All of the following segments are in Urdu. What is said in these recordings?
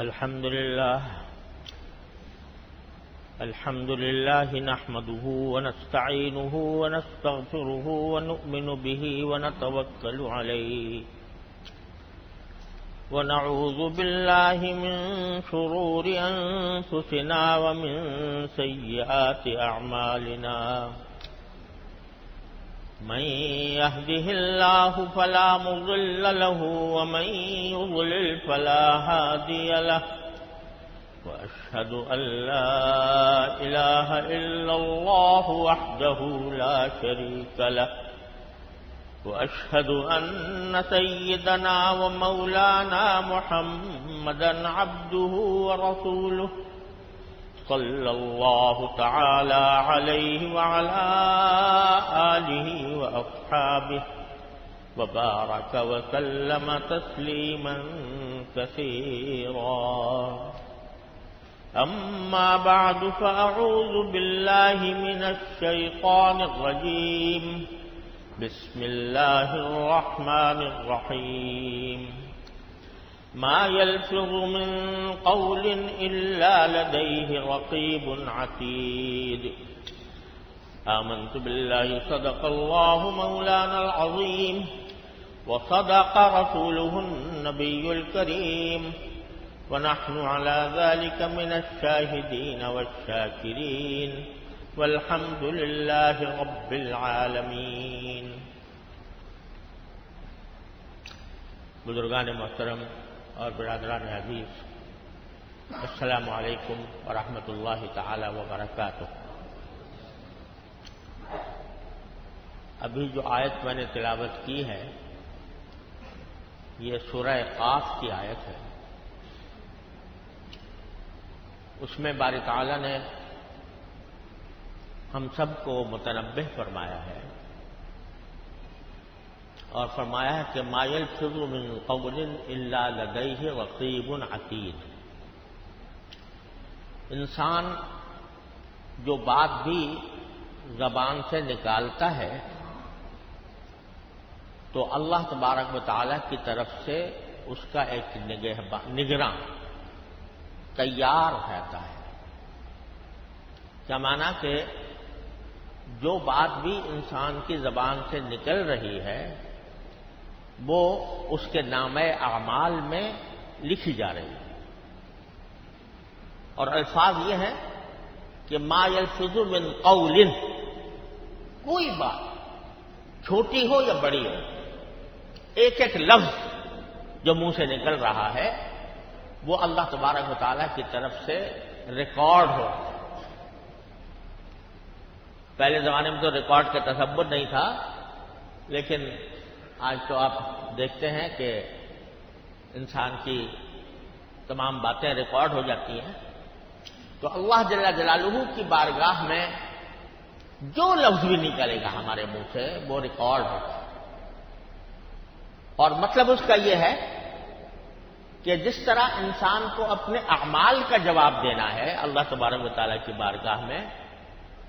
الحمد لله نحمده ونستعينه ونستغفره ونؤمن به ونتوكل عليه ونعوذ بالله من شرور أنفسنا ومن سيئات أعمالنا من يهده الله فلا مضل له ومن يضلل فلا هادي له وأشهد أن لا إله إلا الله وحده لا شريك له وأشهد أن سيدنا ومولانا محمدا عبده ورسوله صلى الله تعالى عليه وعلى آله وأصحابه وبارك وسلم تسليما كثيرا أما بعد فأعوذ بالله من الشيطان الرجيم بسم الله الرحمن الرحيم ما يلفظ من قول إلا لديه رقيب عتيد آمنت بالله صدق الله مولانا العظيم وصدق رسوله النبي الكريم ونحن على ذلك من الشاهدين والشاكرين والحمد لله رب العالمين. بزرگان محترم اور برادران عزیز، السلام علیکم ورحمۃ اللہ تعالی وبرکاتہ. ابھی جو آیت میں نے تلاوت کی ہے یہ سورہ قاف کی آیت ہے. اس میں باری تعالی نے ہم سب کو متنبہ فرمایا ہے اور فرمایا ہے کہ ما یلفظ من قول الا لدیہ رقیب عتید. انسان جو بات بھی زبان سے نکالتا ہے تو اللہ تبارک و تعالی کی طرف سے اس کا ایک نگراں تیار رہتا ہے. کیا معنی کہ جو بات بھی انسان کی زبان سے نکل رہی ہے وہ اس کے نامہ اعمال میں لکھی جا رہی ہے. اور الفاظ یہ ہیں کہ ما یلفظ من قول، کوئی بات چھوٹی ہو یا بڑی ہو، ایک ایک لفظ جو منہ سے نکل رہا ہے وہ اللہ تبارک و تعالیٰ کی طرف سے ریکارڈ ہو. پہلے زمانے میں تو ریکارڈ کا تصور نہیں تھا، لیکن آج تو آپ دیکھتے ہیں کہ انسان کی تمام باتیں ریکارڈ ہو جاتی ہیں. تو اللہ جل جلالہ کی بارگاہ میں جو لفظ بھی نکلے گا ہمارے منہ سے وہ ریکارڈ ہوگا. اور مطلب اس کا یہ ہے کہ جس طرح انسان کو اپنے اعمال کا جواب دینا ہے اللہ تبارک و تعالیٰ کی بارگاہ میں،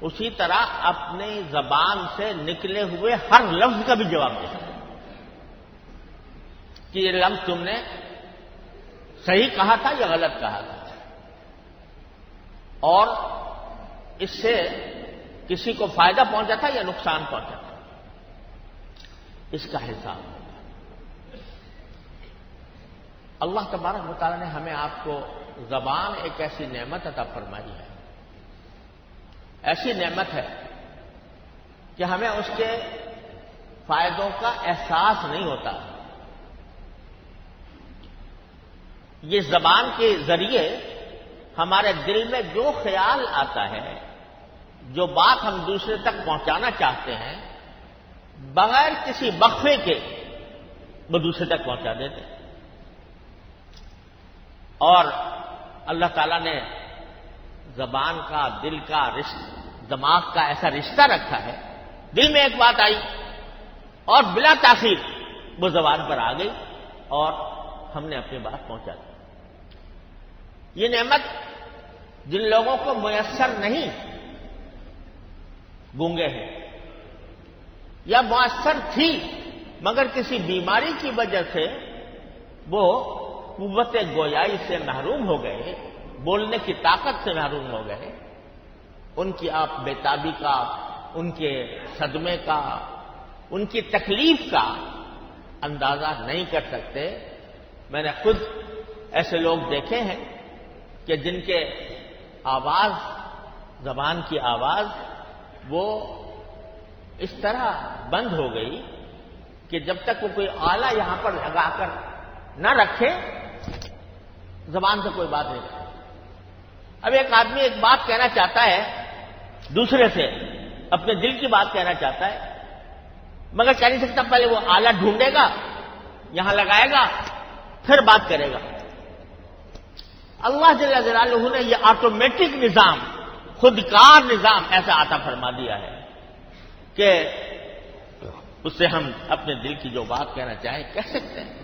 اسی طرح اپنی زبان سے نکلے ہوئے ہر لفظ کا بھی جواب دینا ہے کہ یہ لفظ تم نے صحیح کہا تھا یا غلط کہا تھا، اور اس سے کسی کو فائدہ پہنچا تھا یا نقصان پہنچا تھا، اس کا حساب ہوگا. اللہ تبارک و تعالیٰ نے ہمیں آپ کو زبان ایک ایسی نعمت عطا فرمائی ہے، ایسی نعمت ہے کہ ہمیں اس کے فائدوں کا احساس نہیں ہوتا. یہ زبان کے ذریعے ہمارے دل میں جو خیال آتا ہے، جو بات ہم دوسرے تک پہنچانا چاہتے ہیں، بغیر کسی وقفے کے وہ دوسرے تک پہنچا دیتے ہیں. اور اللہ تعالیٰ نے زبان کا، دل کا، دماغ کا ایسا رشتہ رکھا ہے، دل میں ایک بات آئی اور بلا تاخیر وہ زبان پر آ گئی اور ہم نے اپنی بات پہنچا دی. یہ نعمت جن لوگوں کو میسر نہیں، گونگے ہیں یا میسر تھی مگر کسی بیماری کی وجہ سے وہ قوت گویائی سے محروم ہو گئے، بولنے کی طاقت سے محروم ہو گئے، ان کی آپ بےتابی کا، ان کے صدمے کا، ان کی تکلیف کا اندازہ نہیں کر سکتے۔ میں نے خود ایسے لوگ دیکھے ہیں کہ جن کے آواز، زبان کی آواز وہ اس طرح بند ہو گئی کہ جب تک وہ کوئی آلہ یہاں پر لگا کر نہ رکھے زبان سے کوئی بات نہیں کرے۔ اب ایک آدمی ایک بات کہنا چاہتا ہے دوسرے سے، اپنے دل کی بات کہنا چاہتا ہے، مگر کہہ نہیں سکتا، پہلے وہ آلہ ڈھونڈے گا، یہاں لگائے گا، پھر بات کرے گا۔ اللہ جل جلالہ نے یہ آٹومیٹک نظام، خودکار نظام ایسا عطا فرما دیا ہے کہ اس سے ہم اپنے دل کی جو بات کہنا چاہیں کہہ سکتے ہیں۔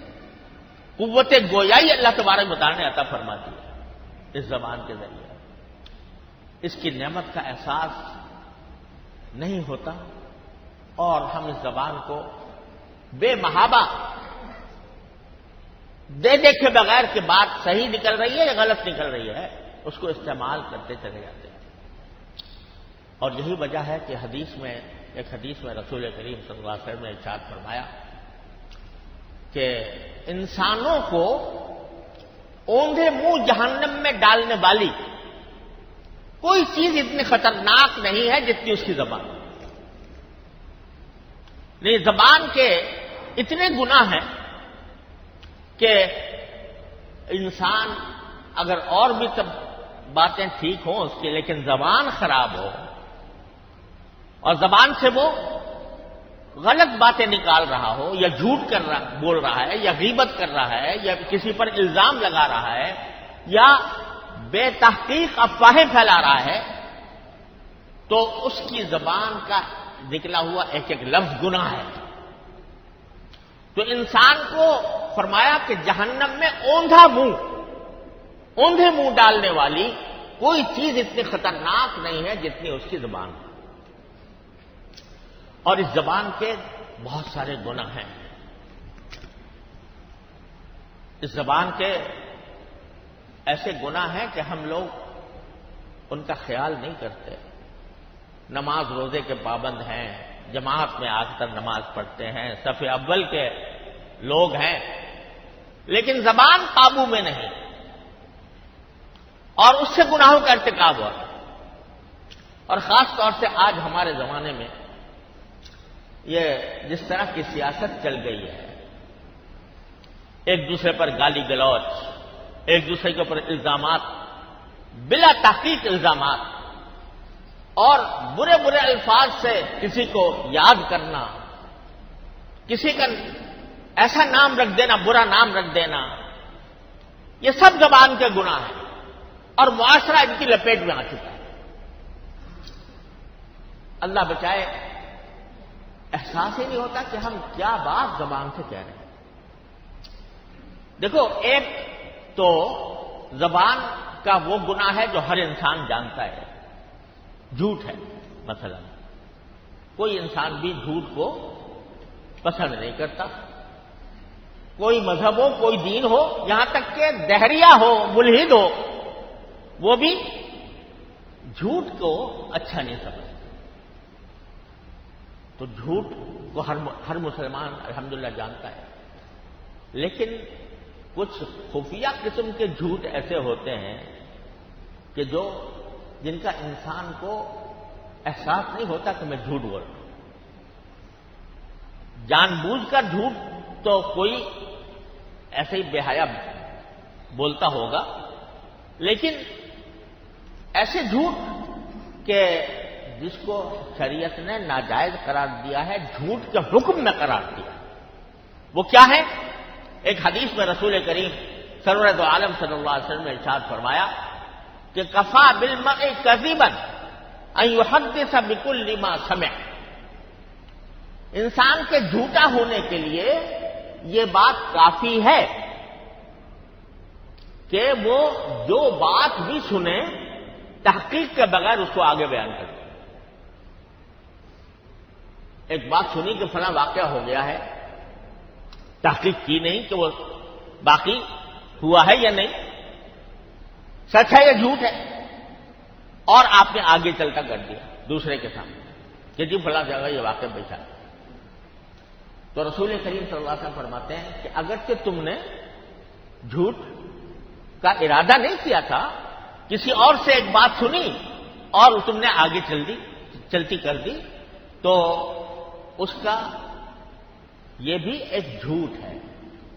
قوت گویائی اللہ تبارک و تعالی نے عطا فرما دی اس زبان کے ذریعے۔ اس کی نعمت کا احساس نہیں ہوتا اور ہم اس زبان کو بے محابہ دیکھے بغیر کہ بات صحیح نکل رہی ہے یا غلط نکل رہی ہے اس کو استعمال کرتے چلے جاتے ہیں۔ اور یہی وجہ ہے کہ ایک حدیث میں رسول کریم صلی اللہ علیہ وسلم نے ارشاد فرمایا کہ انسانوں کو اوندھے منہ جہنم میں ڈالنے والی کوئی چیز اتنی خطرناک نہیں ہے جتنی اس کی زبان۔ نہیں، زبان کے اتنے گناہ ہیں کہ انسان اگر اور بھی سب باتیں ٹھیک ہوں اس کی، لیکن زبان خراب ہو اور زبان سے وہ غلط باتیں نکال رہا ہو یا جھوٹ بول رہا ہے یا غیبت کر رہا ہے یا کسی پر الزام لگا رہا ہے یا بے تحقیق افواہیں پھیلا رہا ہے تو اس کی زبان کا نکلا ہوا ایک ایک لفظ گناہ ہے۔ تو انسان کو فرمایا کہ جہنم میں اوندھے منہ ڈالنے والی کوئی چیز اتنی خطرناک نہیں ہے جتنی اس کی زبان۔ اور اس زبان کے بہت سارے گناہ ہیں۔ اس زبان کے ایسے گناہ ہیں کہ ہم لوگ ان کا خیال نہیں کرتے۔ نماز روزے کے پابند ہیں، جماعت میں آ کر نماز پڑھتے ہیں، صف اول کے لوگ ہیں، لیکن زبان قابو میں نہیں اور اس سے گناہوں کا ارتکاب ہوا۔ اور خاص طور سے آج ہمارے زمانے میں یہ جس طرح کی سیاست چل گئی ہے، ایک دوسرے پر گالی گلوچ، ایک دوسرے کے اوپر الزامات، بلا تحقیق الزامات، اور برے برے الفاظ سے کسی کو یاد کرنا، کسی کا ایسا نام رکھ دینا، برا نام رکھ دینا، یہ سب زبان کے گناہ ہیں اور معاشرہ ان کی لپیٹ میں آ چکا ہے۔ اللہ بچائے، احساس ہی نہیں ہوتا کہ ہم کیا بات زبان سے کہہ رہے ہیں۔ دیکھو، ایک تو زبان کا وہ گناہ ہے جو ہر انسان جانتا ہے، جھوٹ ہے۔ مثلا کوئی انسان بھی جھوٹ کو پسند نہیں کرتا، کوئی مذہب ہو، کوئی دین ہو، یہاں تک کہ دہریہ ہو، ملحد ہو، وہ بھی جھوٹ کو اچھا نہیں سمجھتا۔ تو جھوٹ کو ہر مسلمان الحمدللہ جانتا ہے، لیکن کچھ خفیہ قسم کے جھوٹ ایسے ہوتے ہیں کہ جن کا انسان کو احساس نہیں ہوتا کہ میں جھوٹ بول رہا ہوں۔ جان بوجھ کر جھوٹ تو کوئی ایسے ہی بے حیا بولتا ہوگا، لیکن ایسے جھوٹ کہ جس کو شریعت نے ناجائز قرار دیا ہے، جھوٹ کے حکم میں قرار دیا، وہ کیا ہے؟ ایک حدیث میں رسول کریم سرور دو عالم صلی اللہ علیہ وسلم نے ارشاد فرمایا کہ کفا بالمرء کذبا ان یحدث بکل ما سمع۔ انسان کے جھوٹا ہونے کے لیے یہ بات کافی ہے کہ وہ جو بات بھی سنے تحقیق کے بغیر اس کو آگے بیان کرے۔ ایک بات سنی کہ فلاں واقعہ ہو گیا ہے، تحقیق کی نہیں کہ وہ باقی ہوا ہے یا نہیں، سچ ہے یا جھوٹ ہے، اور آپ نے آگے چلتا کر دیا دوسرے کے سامنے کہ جی فلاں جگہ یہ واقع بیٹھا۔ تو رسول کریم صلی اللہ علیہ وسلم فرماتے ہیں کہ اگرچہ تم نے جھوٹ کا ارادہ نہیں کیا تھا، کسی اور سے ایک بات سنی اور تم نے آگے چلتی کر دی، تو اس کا یہ بھی ایک جھوٹ ہے،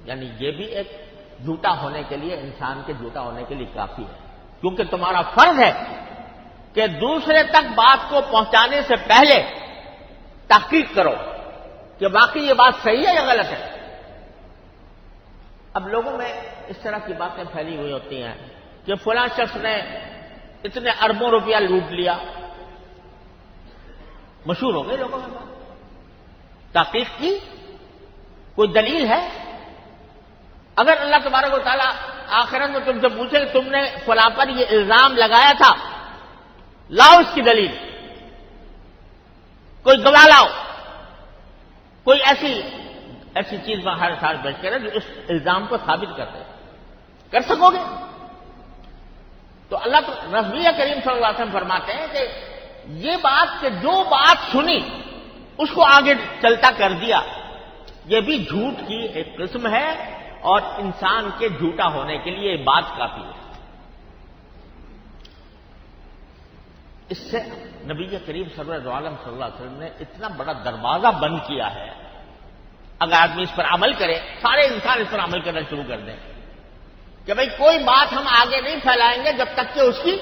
یعنی یہ بھی ایک جھوٹا ہونے کے لیے، انسان کے جھوٹا ہونے کے لیے کافی ہے، کیونکہ تمہارا فرض ہے کہ دوسرے تک بات کو پہنچانے سے پہلے تحقیق کرو کہ واقعی یہ بات صحیح ہے یا غلط ہے۔ اب لوگوں میں اس طرح کی باتیں پھیلی ہوئی ہوتی ہیں کہ فلاں شخص نے اتنے اربوں روپیہ لوٹ لیا، مشہور ہو گئے لوگوں میں بات۔ تحقیق کی کوئی دلیل ہے؟ اگر اللہ تبارک و تعالیٰ آخرت میں تم سے پوچھے کہ تم نے فلاں پر یہ الزام لگایا تھا، لاؤ اس کی دلیل، کوئی گواہ لاؤ، کوئی ایسی چیز میں ہر سال بیچ کر جو اس الزام کو ثابت کر سکو گے؟ تو اللہ نبی کریم صلی اللہ علیہ وسلم فرماتے ہیں کہ یہ بات کہ جو بات سنی اس کو آگے چلتا کر دیا، یہ بھی جھوٹ کی ایک قسم ہے، اور انسان کے جھوٹا ہونے کے لیے یہ بات کافی ہے۔ اس سے نبی کریم سرور عالم صلی اللہ علیہ وسلم نے اتنا بڑا دروازہ بند کیا ہے، اگر آدمی اس پر عمل کرے، سارے انسان اس پر عمل کرنا شروع کر دیں کہ بھئی کوئی بات ہم آگے نہیں پھیلائیں گے جب تک کہ اس کی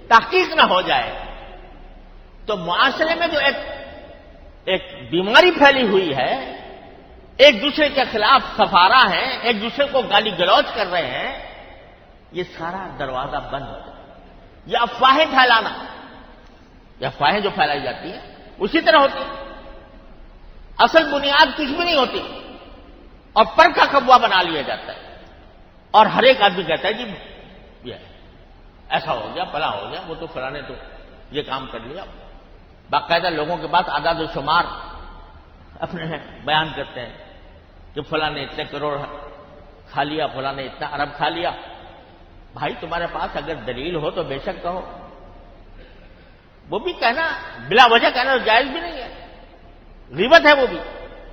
تحقیق نہ ہو جائے، تو معاشرے میں جو ایک بیماری پھیلی ہوئی ہے، ایک دوسرے کے خلاف سفارہ ہیں، ایک دوسرے کو گالی گلوچ کر رہے ہیں، یہ سارا دروازہ بند ہو جائے۔ یہ افواہیں پھیلانا، یہ افواہیں جو پھیلائی جاتی ہیں اسی طرح ہوتی ہیں، اصل بنیاد کچھ بھی نہیں ہوتی، اور پر کا کبوا بنا لیا جاتا ہے، اور ہر ایک آدمی کہتا ہے جی یہ ایسا ہو گیا، فلاں ہو گیا، وہ تو فلاں نے تو یہ کام کر لیا۔ باقاعدہ لوگوں کے پاس اعداد و شمار اپنے بیان کرتے ہیں کہ فلاں نے اتنے کروڑ کھا لیا، فلاں نے اتنا ارب کھا لیا۔ بھائی تمہارے پاس اگر دلیل ہو تو بے شک کہو، وہ بھی کہنا بلا وجہ کہنا جائز بھی نہیں ہے، غیبت ہے وہ بھی،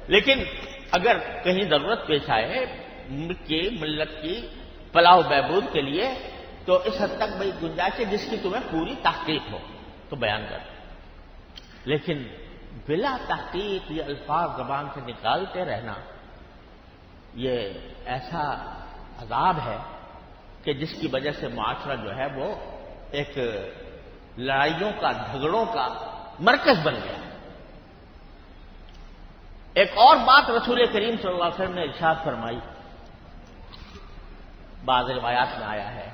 لیکن اگر کہیں ضرورت پیش آئے ملک کی، ملت کی فلاح و بہبود کے لیے، تو اس حد تک بھائی گنجائش ہے جس کی تمہیں پوری تحقیق ہو تو بیان کر۔ لیکن بلا تحقیق یہ الفاظ زبان سے نکالتے رہنا، یہ ایسا عذاب ہے کہ جس کی وجہ سے معاشرہ جو ہے وہ ایک لڑائیوں کا، جھگڑوں کا مرکز بن گیا۔ ایک اور بات رسول کریم صلی اللہ علیہ وسلم نے ارشاد فرمائی، بعض روایات میں آیا ہے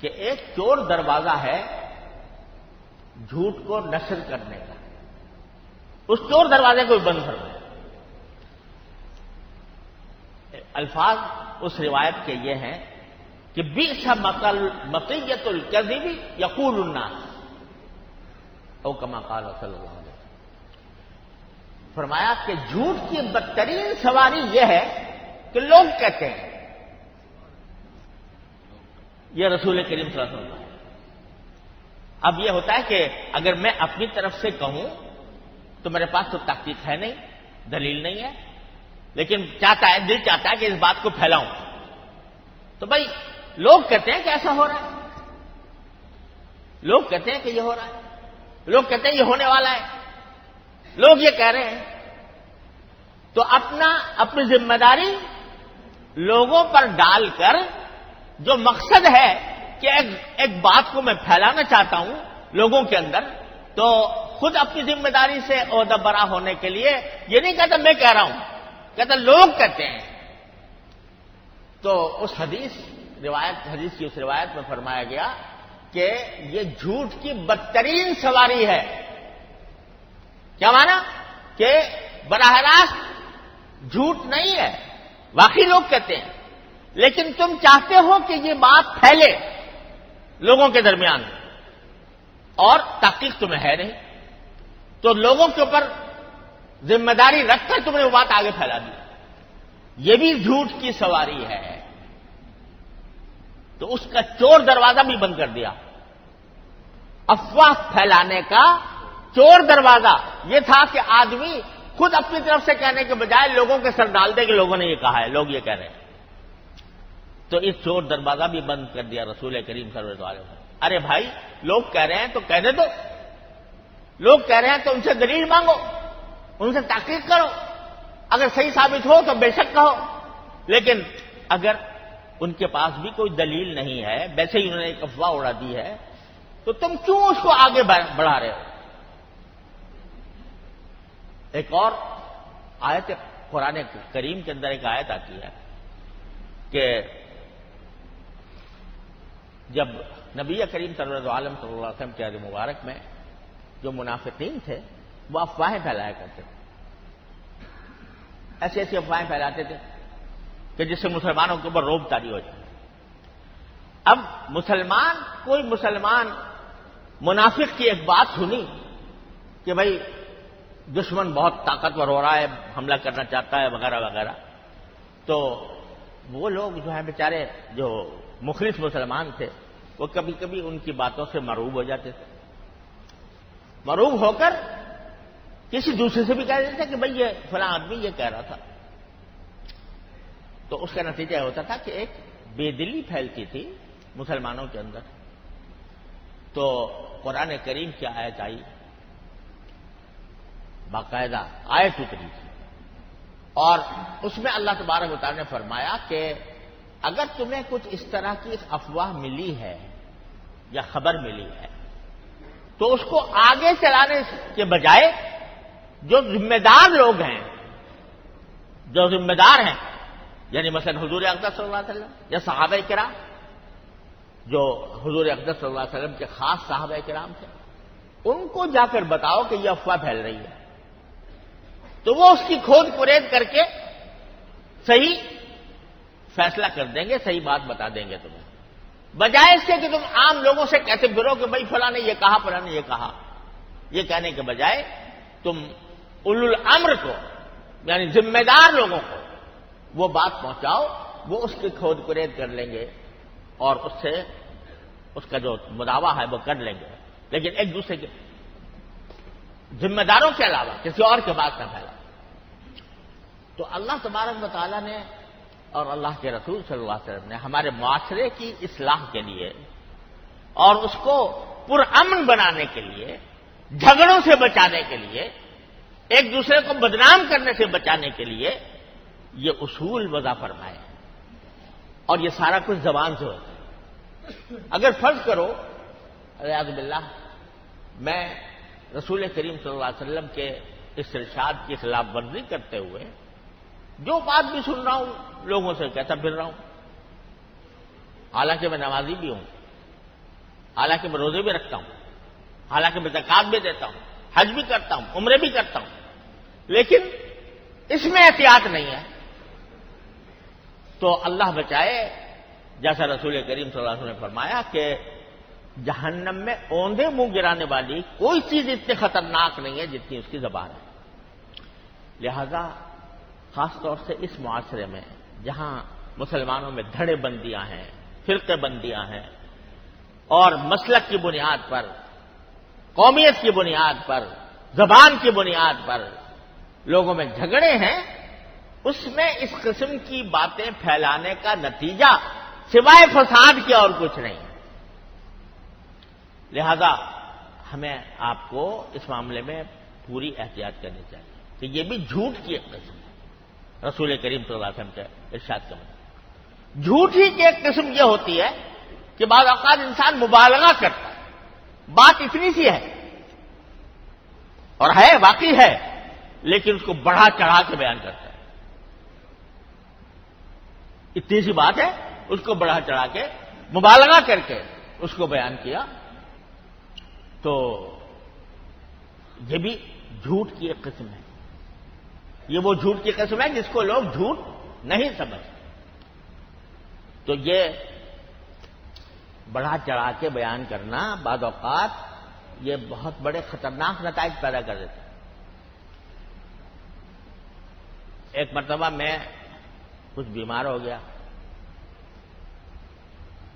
کہ ایک چور دروازہ ہے جھوٹ کو نشر کرنے کا، اس چور دروازے کو بند فرمایا۔ الفاظ اس روایت کے یہ ہیں کہ بئس مطیۃ الکذب یقول الناس، او کما قال صلی اللہ علیہ وسلم، فرمایا کہ جھوٹ کی بدترین سواری یہ ہے کہ لوگ کہتے ہیں، یہ رسول کریم صلی اللہ علیہ وسلم۔ اب یہ ہوتا ہے کہ اگر میں اپنی طرف سے کہوں تو میرے پاس تو تحقیق ہے نہیں، دلیل نہیں ہے، لیکن دل چاہتا ہے کہ اس بات کو پھیلاؤں، تو بھائی لوگ کہتے ہیں کہ ایسا ہو رہا ہے، لوگ کہتے ہیں کہ یہ ہو رہا ہے، لوگ کہتے ہیں یہ ہونے والا ہے، لوگ یہ کہہ رہے ہیں، تو اپنی ذمہ داری لوگوں پر ڈال کر جو مقصد ہے کہ ایک بات کو میں پھیلانا چاہتا ہوں لوگوں کے اندر، تو خود اپنی ذمہ داری سے عہدہ برا ہونے کے لیے یہ نہیں کہتا میں کہہ رہا ہوں، کہتا لوگ کہتے ہیں۔ تو اس حدیث کی اس روایت میں فرمایا گیا کہ یہ جھوٹ کی بدترین سواری ہے۔ کیا مانا؟ کہ براہ راست جھوٹ نہیں ہے، واقعی لوگ کہتے ہیں، لیکن تم چاہتے ہو کہ یہ بات پھیلے لوگوں کے درمیان، اور تحقیق تمہیں ہے نہیں، تو لوگوں کے اوپر ذمہ داری رکھ کر تم نے وہ بات آگے پھیلا دی۔ یہ بھی جھوٹ کی سواری ہے، تو اس کا چور دروازہ بھی بند کر دیا. افواہ پھیلانے کا چور دروازہ یہ تھا کہ آدمی خود اپنی طرف سے کہنے کے بجائے لوگوں کے سر ڈال دے کہ لوگوں نے یہ کہا ہے، لوگ یہ کہہ رہے ہیں. تو اس چور دروازہ بھی بند کر دیا رسول کریم صلی اللہ علیہ وسلم. ارے بھائی، لوگ کہہ رہے ہیں تو کہنے دو، لوگ کہہ رہے ہیں تو ان سے دلیل مانگو، ان سے تحقیق کرو، اگر صحیح ثابت ہو تو بے شک کہو. لیکن اگر ان کے پاس بھی کوئی دلیل نہیں ہے، ویسے ہی انہوں نے ایک افواہ اڑا دی ہے، تو تم کیوں اس کو آگے بڑھا رہے ہو؟ ایک اور آیت قرآن کریم کے اندر ایک آیت آتی ہے کہ جب نبی کریم صلی اللہ علیہ وسلم کے عہد مبارک میں جو منافقین تھے وہ افواہیں پھیلایا کرتے تھے، ایسی ایسی افواہیں پھیلاتے تھے کہ جس سے مسلمانوں کے اوپر رعب طاری ہو جائے. اب کوئی مسلمان منافق کی ایک بات سنی کہ بھائی دشمن بہت طاقتور ہو رہا ہے، حملہ کرنا چاہتا ہے وغیرہ وغیرہ، تو وہ لوگ جو ہیں بیچارے جو مخلص مسلمان تھے وہ کبھی کبھی ان کی باتوں سے مرعوب ہو جاتے تھے، مرعوب ہو کر کسی دوسرے سے بھی کہہ دیتے تھے کہ بھئی یہ فلاں آدمی یہ کہہ رہا تھا. تو اس کا نتیجہ ہوتا تھا کہ ایک بے دلی پھیلتی تھی مسلمانوں کے اندر. تو قرآن کریم کی آیت آئی، باقاعدہ آیت اتری تھی، اور اس میں اللہ تبارک و تعالی نے فرمایا کہ اگر تمہیں کچھ اس طرح کی افواہ ملی ہے یا خبر ملی ہے تو اس کو آگے چلانے کے بجائے جو ذمہ دار لوگ ہیں، جو ذمہ دار ہیں، یعنی مثلا حضور اقدس صلی اللہ علیہ وسلم یا صحابہ کرام جو حضور اقدس صلی اللہ علیہ وسلم کے خاص صحابہ کرام تھے، ان کو جا کر بتاؤ کہ یہ افواہ پھیل رہی ہے، تو وہ اس کی کھود پرید کر کے صحیح فیصلہ کر دیں گے، صحیح بات بتا دیں گے تمہیں، بجائے اس سے کہ تم عام لوگوں سے کہتے پھرو کہ بھائی فلاں نے یہ کہا، فلاں نے یہ کہا. یہ کہنے کے بجائے تم اولو الامر کو، یعنی ذمہ دار لوگوں کو وہ بات پہنچاؤ، وہ اس کی کھود پرید کر لیں گے اور اس سے اس کا جو مداوع ہے وہ کر لیں گے، لیکن ایک دوسرے کے ذمہ داروں کے علاوہ کسی اور کے بات نہ پھیلا. تو اللہ تبارک و تعالیٰ نے اور اللہ کے رسول صلی اللہ علیہ وسلم نے ہمارے معاشرے کی اصلاح کے لیے اور اس کو پرامن بنانے کے لیے، جھگڑوں سے بچانے کے لیے، ایک دوسرے کو بدنام کرنے سے بچانے کے لیے یہ اصول وضع فرمائے، اور یہ سارا کچھ زبان سے ہوتا ہے. اگر فرض کرو اعوذ باللہ میں رسول کریم صلی اللہ علیہ وسلم کے اس ارشاد کی خلاف ورزی کرتے ہوئے جو بات بھی سن رہا ہوں لوگوں سے کہتا پھر رہا ہوں، حالانکہ میں نمازی بھی ہوں، حالانکہ میں روزے بھی رکھتا ہوں، حالانکہ میں زکوٰۃ بھی دیتا ہوں، حج بھی کرتا ہوں، عمرے بھی کرتا ہوں، لیکن اس میں احتیاط نہیں ہے، تو اللہ بچائے، جیسا رسول کریم صلی اللہ علیہ وسلم نے فرمایا کہ جہنم میں اوندے منہ گرانے والی کوئی چیز اتنی خطرناک نہیں ہے جتنی اس کی زبان ہے. لہذا خاص طور سے اس معاشرے میں جہاں مسلمانوں میں دھڑے بندیاں ہیں، فرقے بندیاں ہیں، اور مسلک کی بنیاد پر، قومیت کی بنیاد پر، زبان کی بنیاد پر لوگوں میں جھگڑے ہیں، اس میں اس قسم کی باتیں پھیلانے کا نتیجہ سوائے فساد کے اور کچھ نہیں. لہذا ہمیں آپ کو اس معاملے میں پوری احتیاط کرنی چاہیے کہ یہ بھی جھوٹ کی ایک قسم ہے. رسول کریم صلی اللہ علیہ وسلم کے ارشاد کا مطلب جھوٹ ہی کی ایک قسم یہ ہوتی ہے کہ بعض اوقات انسان مبالغہ کرتا ہے، بات اتنی سی ہے اور ہے واقعی ہے، لیکن اس کو بڑھا چڑھا کے بیان کرتا ہے. اتنی سی بات ہے، اس کو بڑھا چڑھا کے مبالغہ کر کے اس کو بیان کیا، تو یہ بھی جھوٹ کی ایک قسم ہے. یہ وہ جھوٹ کی قسم ہے جس کو لوگ جھوٹ نہیں سمجھتے. تو یہ بڑھا چڑھا کے بیان کرنا بعض اوقات یہ بہت بڑے خطرناک نتائج پیدا کر دیتا ہے. ایک مرتبہ میں کچھ بیمار ہو گیا،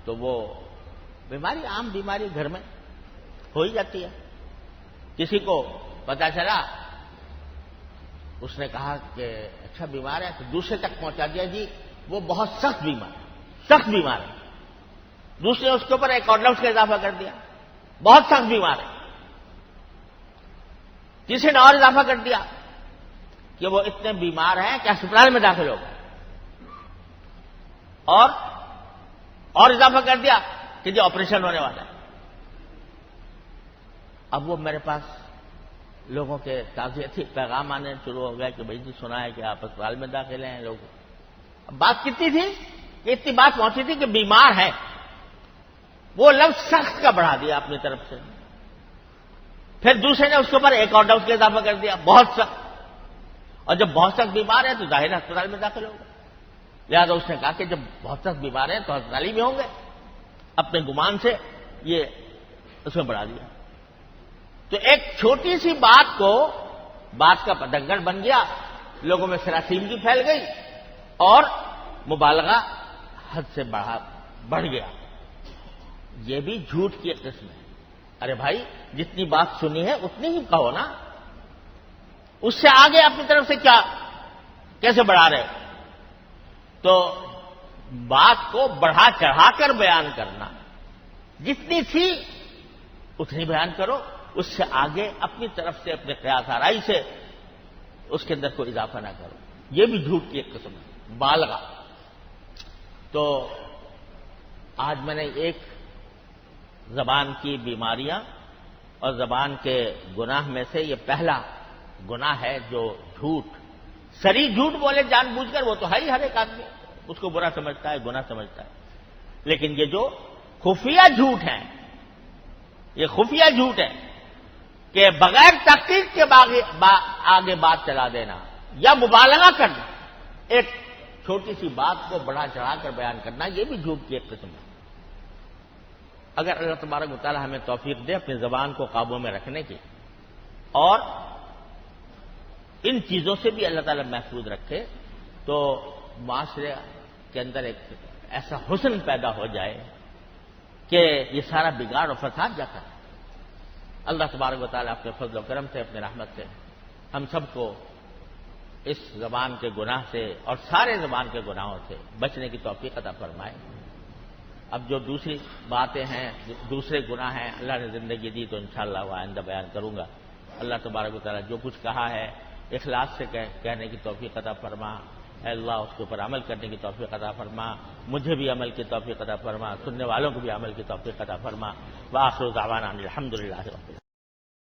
تو وہ بیماری عام بیماری گھر میں ہو ہی جاتی ہے. کسی کو پتا چلا، اس نے کہا کہ اچھا بیمار ہے، تو دوسرے تک پہنچا دیا جی وہ بہت سخت بیمار ہے، سخت بیمار ہے. دوسرے نے اس کے اوپر ایک اور لفظ کا اضافہ کر دیا، بہت سخت بیمار ہے. تیسرے نے اور اضافہ کر دیا کہ وہ اتنے بیمار ہیں کہ اسپتال میں داخل ہو گئے، اور اضافہ کر دیا کہ جی آپریشن ہونے والا ہے. اب وہ میرے پاس لوگوں کے تعزیتی پیغام آنے شروع ہو گئے کہ بھائی جی سنا ہے کہ آپ اسپتال میں داخل ہیں. لوگ اب بات کتنی تھی کہ اتنی بات پہنچی تھی کہ بیمار ہے، وہ لفظ سخت کا بڑھا دیا اپنی طرف سے. پھر دوسرے نے اس کے اوپر ایک اور لفظ کا اضافہ کر دیا، بہت سخت. اور جب بہت سخت بیمار ہے تو ظاہر اسپتال میں داخل ہوگا. لہٰذا اس نے کہا کہ جب بہت سخت بیمار ہیں تو اسپتال میں ہوں گے. اپنے گمان سے یہ اس میں بڑھا دیا. تو ایک چھوٹی سی بات کا پتنگڑ بن گیا، لوگوں میں سراسیمگی پھیل گئی اور مبالغہ حد سے بڑھ گیا. یہ بھی جھوٹ کی ایک قسم ہے. ارے بھائی جتنی بات سنی ہے اتنی ہی کہو نا، اس سے آگے اپنی طرف سے کیسے بڑھا رہے؟ تو بات کو بڑھا چڑھا کر بیان کرنا، جتنی تھی اتنی بیان کرو، اس سے آگے اپنی طرف سے اپنے قیاس آرائی سے اس کے اندر کوئی اضافہ نہ کرو. یہ بھی جھوٹ کی ایک قسم ہے، مبالغہ. تو آج میں نے ایک زبان کی بیماریاں اور زبان کے گناہ میں سے یہ پہلا گناہ ہے جو جھوٹ، سری جھوٹ بولے جان بوجھ کر، وہ تو ہے ہی، ہر ایک آدمی اس کو برا سمجھتا ہے، گناہ سمجھتا ہے. لیکن یہ جو خفیہ جھوٹ ہیں، یہ خفیہ جھوٹ ہے کہ بغیر تحقیق کے آگے بات چلا دینا یا مبالغہ کرنا، ایک چھوٹی سی بات کو بڑھا چڑھا کر بیان کرنا، یہ بھی جھوٹ کی ایک قسم ہے. اگر اللہ تبارک و تعالی ہمیں توفیق دے اپنی زبان کو قابو میں رکھنے کی، اور ان چیزوں سے بھی اللہ تعالی محفوظ رکھے، تو معاشرے کے اندر ایک ایسا حسن پیدا ہو جائے کہ یہ سارا بگاڑ و فساد جاتا ہے. اللہ تبارک و تعالیٰ اپنے فضل و کرم سے، اپنے رحمت سے ہم سب کو اس زبان کے گناہ سے اور سارے زبان کے گناہوں سے بچنے کی توفیق عطا فرمائے. اب جو دوسری باتیں ہیں، دوسرے گناہ ہیں، اللہ نے زندگی دی تو انشاءاللہ وہ آئندہ بیان کروں گا. اللہ تبارک و تعالیٰ جو کچھ کہا ہے اخلاص سے کہنے کی توفیق عطا فرما. اے اللہ اس کے اوپر عمل کرنے کی توفیق عطا فرما، مجھے بھی عمل کی توفیق عطا فرما، سننے والوں کو بھی عمل کی توفیق عطا فرما. وآخر دعوانا الحمدللہ رب العالمین.